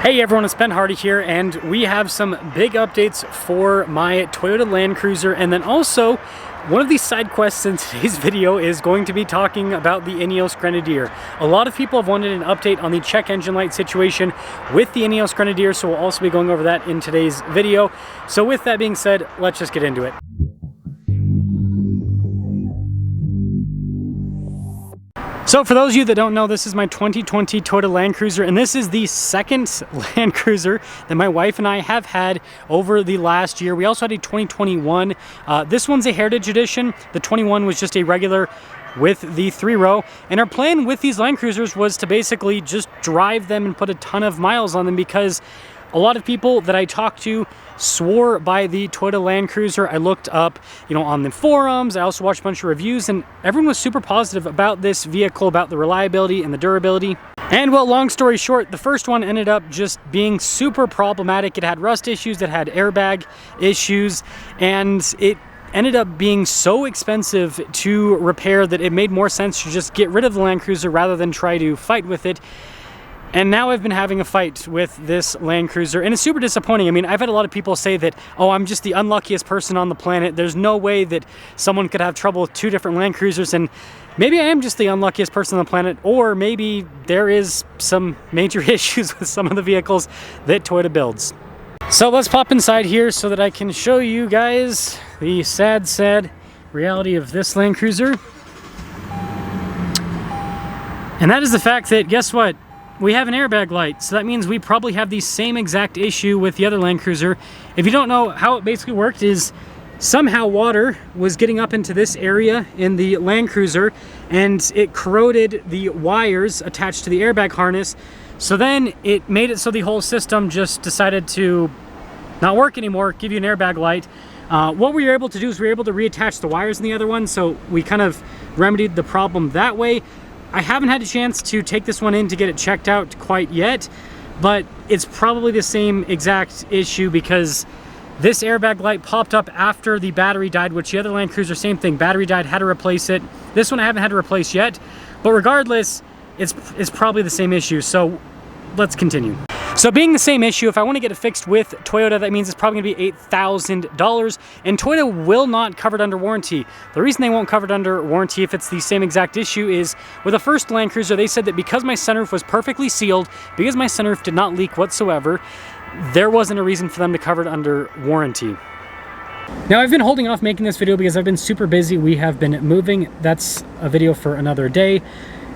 Hey everyone, it's Ben Hardy here, and we have some big updates for my Toyota Land Cruiser, and then also one of these side quests in today's video is going to be talking about the Ineos Grenadier. A lot of people have wanted an update on the check engine light situation with the Ineos Grenadier, so we'll also be going over that in today's video. So with that being said, let's just get into it. So for those of you that don't know, this is my 2020 Toyota Land Cruiser, and this is the second Land Cruiser that my wife and I have had over the last year. We also had a 2021. This one's a Heritage Edition. The 21 was just a regular with the 3-row. And our plan with these Land Cruisers was to basically just drive them and put a ton of miles on them, because a lot of people that I talked to swore by the Toyota Land Cruiser. I looked up, on the forums. I also watched a bunch of reviews, and everyone was super positive about this vehicle, about the reliability and the durability. And well, long story short, the first one ended up just being super problematic. It had rust issues, it had airbag issues, and it ended up being so expensive to repair that it made more sense to just get rid of the Land Cruiser rather than try to fight with it. And now I've been having a fight with this Land Cruiser, and it's super disappointing. I mean, I've had a lot of people say that, oh, I'm just the unluckiest person on the planet. There's no way that someone could have trouble with two different Land Cruisers, and maybe I am just the unluckiest person on the planet, or maybe there is some major issues with some of the vehicles that Toyota builds. So let's pop inside here so that I can show you guys the sad reality of this Land Cruiser. And that is the fact that, guess what? We have an airbag light, so that means we probably have the same exact issue with the other Land Cruiser. If you don't know how it basically worked, is somehow water was getting up into this area in the Land Cruiser, and it corroded the wires attached to the airbag harness. So then it made it so the whole system just decided to not work anymore, give you an airbag light. What we were able to do is we were able to reattach the wires in the other one, so we kind of remedied the problem that way. I haven't had a chance to take this one in to get it checked out quite yet, but it's probably the same exact issue, because this airbag light popped up after the battery died, which the other Land Cruiser, same thing, battery died, had to replace it. This one I haven't had to replace yet, but regardless, it's probably the same issue, so let's continue. So being the same issue, if I want to get it fixed with Toyota, that means it's probably going to be $8,000, and Toyota will not cover it under warranty. The reason they won't cover it under warranty if it's the same exact issue is, with the first Land Cruiser, they said that because my sunroof was perfectly sealed, because my sunroof did not leak whatsoever, there wasn't a reason for them to cover it under warranty. Now, I've been holding off making this video because I've been super busy. We have been moving. That's a video for another day.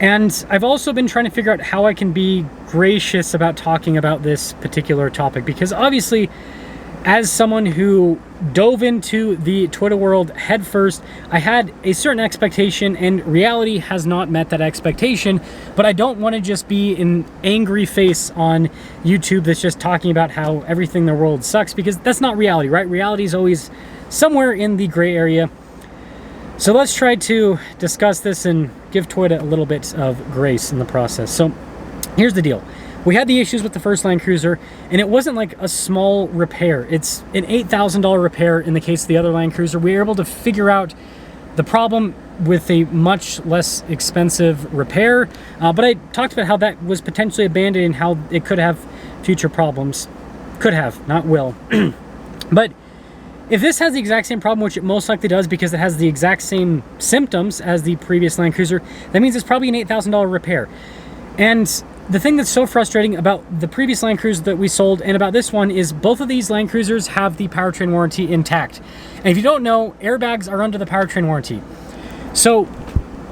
And I've also been trying to figure out how I can be gracious about talking about this particular topic, because obviously, as someone who dove into the Toyota world headfirst, I had a certain expectation, and reality has not met that expectation. But I don't want to just be an angry face on YouTube that's just talking about how everything in the world sucks, because that's not reality, right? Reality is always somewhere in the gray area. So let's try to discuss this and give Toyota a little bit of grace in the process. So here's the deal. We had the issues with the first Land Cruiser, and it wasn't like a small repair. It's an $8,000 repair in the case of the other Land Cruiser. We were able to figure out the problem with a much less expensive repair, but I talked about how that was potentially abandoned and how it could have future problems. Could have, not will. But if this has the exact same problem, which it most likely does because it has the exact same symptoms as the previous Land Cruiser, that means it's probably an $8,000 repair. And the thing that's so frustrating about the previous Land Cruiser that we sold and about this one is both of these Land Cruisers have the powertrain warranty intact. And if you don't know, airbags are under the powertrain warranty. So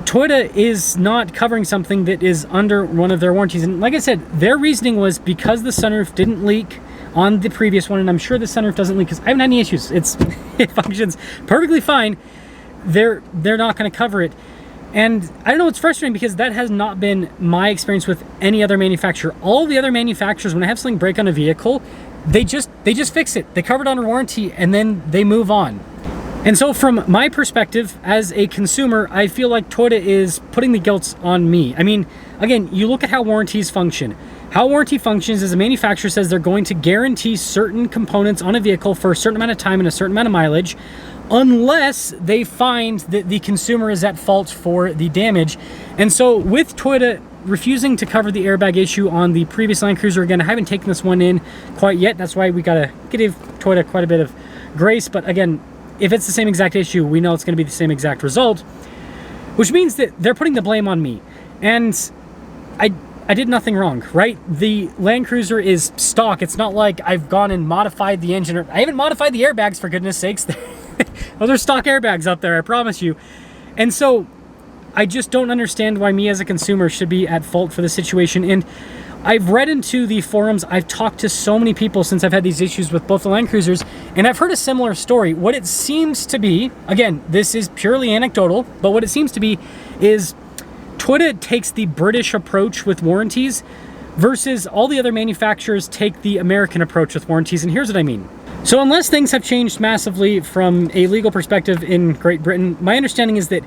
Toyota is not covering something that is under one of their warranties. And like I said, their reasoning was because the sunroof didn't leak on the previous one, and I'm sure the sunroof doesn't leak because I haven't had any issues. It functions perfectly fine. They're not going to cover it. And I don't know, it's frustrating because that has not been my experience with any other manufacturer. All the other manufacturers, when I have something break on a vehicle, they just fix it. They cover it under warranty and then they move on. And so from my perspective as a consumer, I feel like Toyota is putting the guilt on me. I mean, again, you look at how warranties function. How warranty functions is a manufacturer says they're going to guarantee certain components on a vehicle for a certain amount of time and a certain amount of mileage, unless they find that the consumer is at fault for the damage. And so with Toyota refusing to cover the airbag issue on the previous Land Cruiser. Again, I haven't taken this one in quite yet. That's why we gotta give Toyota quite a bit of grace. But again, if it's the same exact issue, we know it's gonna be the same exact result, which means that they're putting the blame on me. And I did nothing wrong, right? The Land Cruiser is stock. It's not like I've gone and modified the engine. I haven't modified the airbags, for goodness sakes. Well, there's stock airbags out there, I promise you. And so I just don't understand why me as a consumer should be at fault for the situation. And I've read into the forums, I've talked to so many people since I've had these issues with both the Land Cruisers, and I've heard a similar story. What it seems to be, again, this is purely anecdotal, but what it seems to be is Toyota takes the British approach with warranties versus all the other manufacturers take the American approach with warranties. And here's what I mean. So unless things have changed massively from a legal perspective in Great Britain, my understanding is that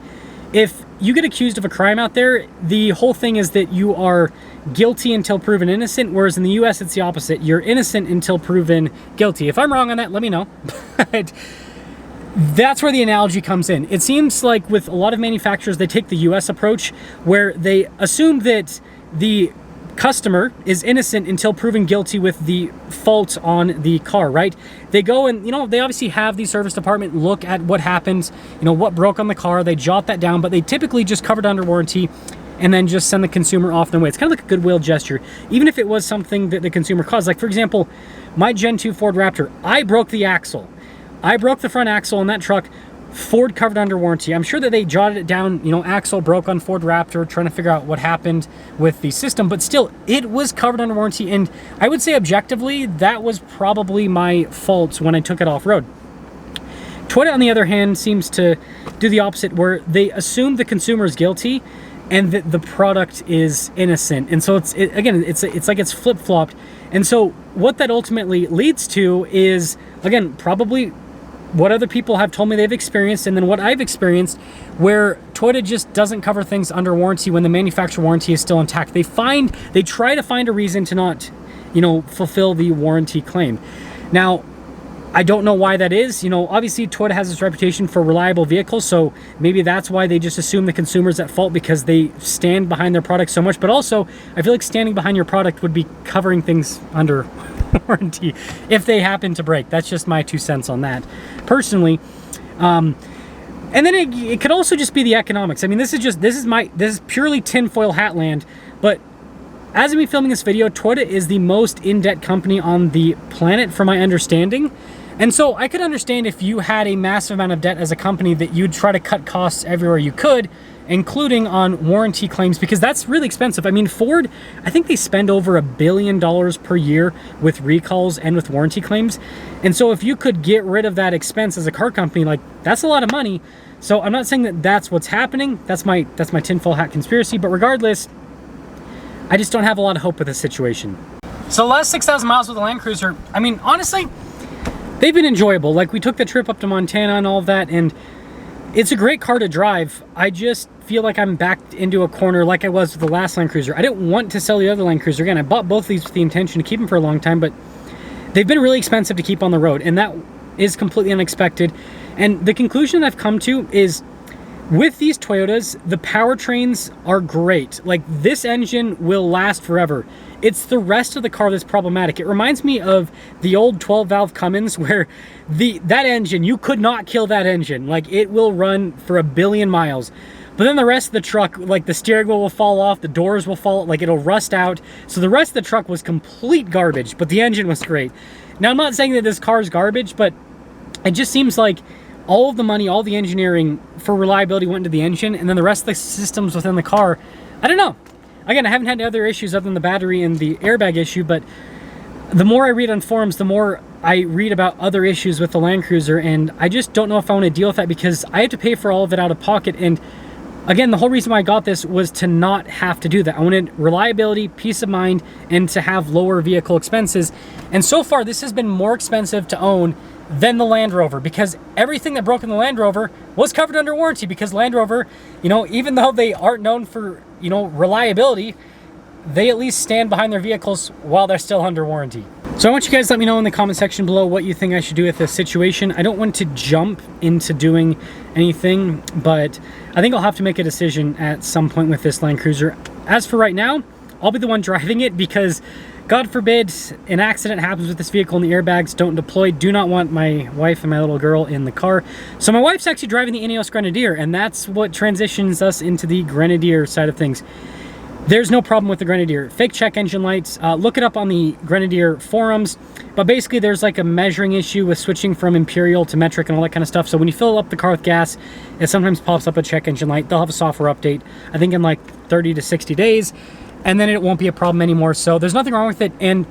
if you get accused of a crime out there, the whole thing is that you are guilty until proven innocent, whereas in the US it's the opposite. You're innocent until proven guilty. If I'm wrong on that, let me know. But that's where the analogy comes in. It seems like with a lot of manufacturers, they take the US approach where they assume that the customer is innocent until proven guilty with the fault on the car, right? They go and, they obviously have the service department look at what happened, what broke on the car. They jot that down, but they typically just cover it under warranty and then just send the consumer off their way. It's kind of like a goodwill gesture, even if it was something that the consumer caused. Like, for example, my Gen 2 Ford Raptor, I broke the axle. I broke the front axle on that truck. Ford covered under warranty. I'm sure that they jotted it down, axle broke on Ford Raptor, trying to figure out what happened with the system, but still, it was covered under warranty, and I would say objectively, that was probably my fault when I took it off-road. Toyota, on the other hand, seems to do the opposite, where they assume the consumer is guilty and that the product is innocent. And so it's like it's flip-flopped. And so what that ultimately leads to is, again, probably what other people have told me they've experienced, and then what I've experienced, where Toyota just doesn't cover things under warranty when the manufacturer warranty is still intact. They try to find a reason to not, fulfill the warranty claim. Now, I don't know why that is. Obviously Toyota has this reputation for reliable vehicles, so maybe that's why they just assume the consumer's at fault because they stand behind their product so much. But also, I feel like standing behind your product would be covering things under warranty if they happen to break. That's just my 2 cents on that, personally. And then it could also just be the economics. I mean, this is purely tinfoil hat land, but as of me filming this video, Toyota is the most in-debt company on the planet, from my understanding. And so I could understand if you had a massive amount of debt as a company that you'd try to cut costs everywhere you could, including on warranty claims, because that's really expensive. I mean, Ford, I think they spend over $1 billion per year with recalls and with warranty claims. And so if you could get rid of that expense as a car company, like, that's a lot of money. So I'm not saying that that's what's happening. That's my tinfoil hat conspiracy. But regardless, I just don't have a lot of hope with this situation. So the last 6,000 miles with the Land Cruiser, I mean, honestly, they've been enjoyable. Like, we took the trip up to Montana and all of that, and it's a great car to drive. I just feel like I'm backed into a corner like I was with the last Land Cruiser. I didn't want to sell the other Land Cruiser. Again, I bought both of these with the intention to keep them for a long time, but they've been really expensive to keep on the road, and that is completely unexpected. And the conclusion I've come to is, with these Toyotas, the powertrains are great. Like, this engine will last forever. It's the rest of the car that's problematic. It reminds me of the old 12-valve Cummins, where that engine, you could not kill that engine. Like, it will run for 1 billion miles. But then the rest of the truck, like, the steering wheel will fall off, the doors will fall, like, it'll rust out. So the rest of the truck was complete garbage, but the engine was great. Now, I'm not saying that this car is garbage, but it just seems like all of the money, all the engineering for reliability went into the engine, and then the rest of the systems within the car, I don't know. Again, I haven't had other issues other than the battery and the airbag issue, but the more I read on forums, the more I read about other issues with the Land Cruiser, and I just don't know if I want to deal with that because I have to pay for all of it out of pocket. And again, the whole reason why I got this was to not have to do that. I wanted reliability, peace of mind, and to have lower vehicle expenses. And so far, this has been more expensive to own than the Land Rover, because everything that broke in the Land Rover was covered under warranty, because Land Rover, even though they aren't known for, reliability, they at least stand behind their vehicles while they're still under warranty. So I want you guys to let me know in the comment section below what you think I should do with this situation. I don't want to jump into doing anything, but I think I'll have to make a decision at some point with this Land Cruiser. as for right now, I'll be the one driving it because God forbid an accident happens with this vehicle and the airbags don't deploy. Do not want my wife and my little girl in the car. So my wife's actually driving the Ineos Grenadier, and that's what transitions us into the Grenadier side of things. There's no problem with the Grenadier. Fake check engine lights. Look it up on the Grenadier forums. But basically, there's like a measuring issue with switching from imperial to metric and all that kind of stuff. So when you fill up the car with gas, it sometimes pops up a check engine light. They'll have a software update, I think in like 30 to 60 days. And then it won't be a problem anymore. So there's nothing wrong with it. And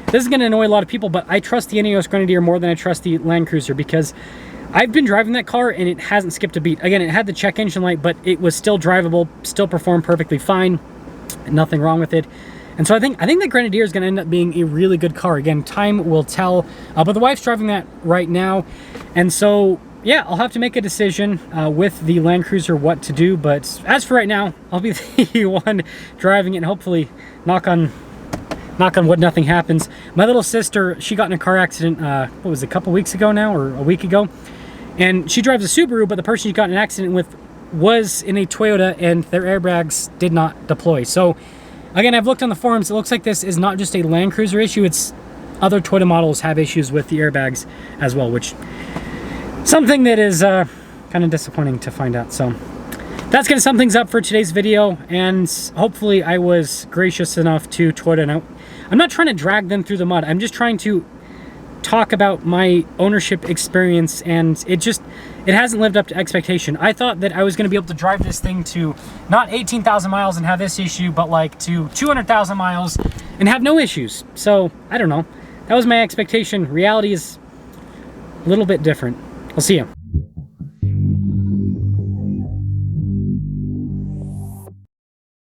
this is going to annoy a lot of people, but I trust the Ineos Grenadier more than I trust the Land Cruiser because I've been driving that car and it hasn't skipped a beat. Again, it had the check engine light, but it was still drivable, still performed perfectly fine. Nothing wrong with it. And so I think the Grenadier is going to end up being a really good car. Again, time will tell. But the wife's driving that right now. And so, yeah, I'll have to make a decision with the Land Cruiser what to do. But as for right now, I'll be the one driving it and hopefully knock on wood, nothing happens. My little sister, she got in a car accident, what was it, a couple weeks ago now, or a week ago? And she drives a Subaru, but the person she got in an accident with was in a Toyota and their airbags did not deploy. So, again, I've looked on the forums, it looks like this is not just a Land Cruiser issue, it's other Toyota models have issues with the airbags as well, which something that is kind of disappointing to find out. So that's going to sum things up for today's video, and hopefully I was gracious enough to Toyota. Now, I'm not trying to drag them through the mud. I'm just trying to talk about my ownership experience, and it hasn't lived up to expectation. I thought that I was going to be able to drive this thing to not 18,000 miles and have this issue, but like to 200,000 miles and have no issues. So, I don't know. That was my expectation. Reality is a little bit different. I'll see you.